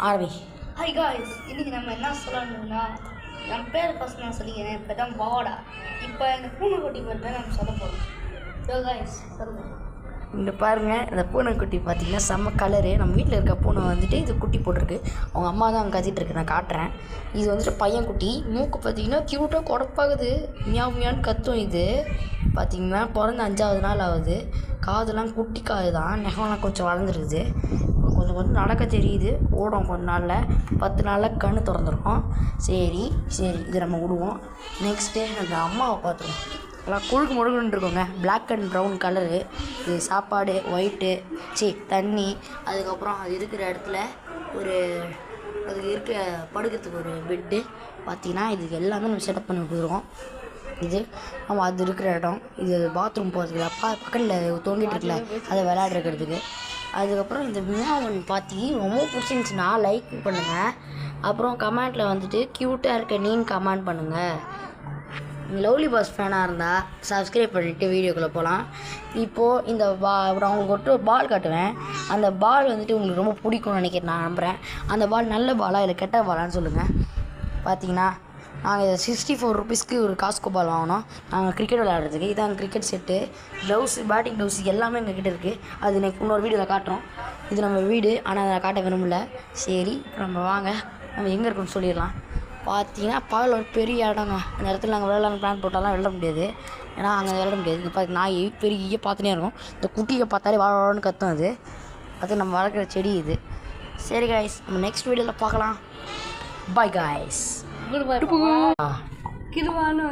ஆரம்பி. Hi guys, இன்றைக்கி நம்ம என்ன சொல்லணும்னா, என் பேர் ஃபஸ்ட் நான் சொல்லிக்கிறேன். இப்போ தான் பாவடா. இப்போ இந்த பூனைக்குட்டி பற்றி நம்ம சொல்ல போகிறோம். ஸோ காய்ஸ் சொல்லுங்கள். இங்கே பாருங்கள், இந்த பூனைக்குட்டி பார்த்தீங்கன்னா செம்ம கலரு. நம்ம வீட்டில் இருக்க பூனை வந்துட்டு இது குட்டி போட்டிருக்கு. அவங்க அம்மா தான் அங்கே கத்திட்டு இருக்கு. நான் காட்டுறேன். இது வந்துட்டு பையன் குட்டி. மூக்கு பார்த்தீங்கன்னா க்யூட்டாக கொடப்பாகுது. மியான்னு கத்தும். இது பார்த்தீங்கன்னா பிறந்த 5வது நாள் ஆகுது. காதெல்லாம் குட்டி காது தான். நெகம்லாம் கொஞ்சம் வளர்ந்துருக்குது. கொஞ்சம் நடக்க தெரியுது. ஓடும் கொஞ்ச நாளில். 10 நாளில் கண்ணு திறந்துருக்கோம். சரி இதை நம்ம விடுவோம். நெக்ஸ்ட்டு அந்த அம்மாவை பார்த்துருவோம். எல்லாம் குழுக்கு முழுகுன்னு இருக்கோங்க. Black and brown colour. இது சாப்பாடு ஒயிட்டு தண்ணி. அதுக்கப்புறம் அது இருக்கிற இடத்துல அதுக்கு இருக்க படுக்கிறதுக்கு ஒரு பெட்டு பார்த்திங்கன்னா இதுக்கு எல்லாமே நம்ம செட்டப் பண்ணி கொடுத்துருக்கோம். இது நம்ம அது இருக்கிற இடம். இது பாத்ரூம் போகிறதுக்கு பக்கத்தில் தோண்டிகிட்டு இருக்குல்ல அதை விளையாடுறதுக்கு. அதுக்கப்புறம் இந்த மியாவன் பார்த்தி ரொம்ப பிடிச்சிருந்துச்சுன்னா லைக் பண்ணுங்கள். அப்புறம் கமெண்ட்டில் வந்துட்டு க்யூட்டாக இருக்க நீன்னு கமெண்ட் பண்ணுங்கள். லவ்லி பாஸ் ஃபேனாக இருந்தால் சப்ஸ்கிரைப் பண்ணிவிட்டு வீடியோக்குள்ளே போகலாம். இப்போது இந்த நான் உங்களுக்கு ஒரு பால் காட்டுவேன். அந்த பால் வந்துட்டு உங்களுக்கு ரொம்ப பிடிக்கும்னு நினைக்கிறேன். நான் நம்புகிறேன். அந்த பால் நல்ல பாலா இல்லை கெட்ட பாலான்னு சொல்லுங்கள். பார்த்தீங்கன்னா நாங்கள் இதை 64 ரூபீஸ்க்கு ஒரு காஸ்கோ பால் வாங்கினோம். நாங்கள் கிரிக்கெட் விளையாடுறதுக்கு. இதான் cricket set. Gloves, batting gloves எல்லாமே எங்கள் கிட்டே இருக்குது. அது இன்னொரு வீடியோவில் காட்டுறோம். இது நம்ம வீடு, ஆனால் அதை காட்ட விரும்பல. சரி, நம்ம வாங்க நம்ம எங்கே இருக்குன்னு சொல்லிடலாம். பார்த்தீங்கன்னா பகல் ஒரு பெரிய இடங்க. அந்த இடத்துல நாங்கள் விளையாடலாம் பிளான் போட்டாலாம் விளையாட முடியாது. ஏன்னா அங்கே விளையாட முடியாது. இங்கே பார்த்து நாய் பெரிய பார்த்துனே இருக்கும். இந்த குட்டியை பார்த்தாலே வாழன்னு கத்தும். அது நம்ம வளர்க்குற செடி இது. சரி காய்ஸ், நம்ம நெக்ஸ்ட் வீடியோவில் பார்க்கலாம். Bye guys. கிருவானு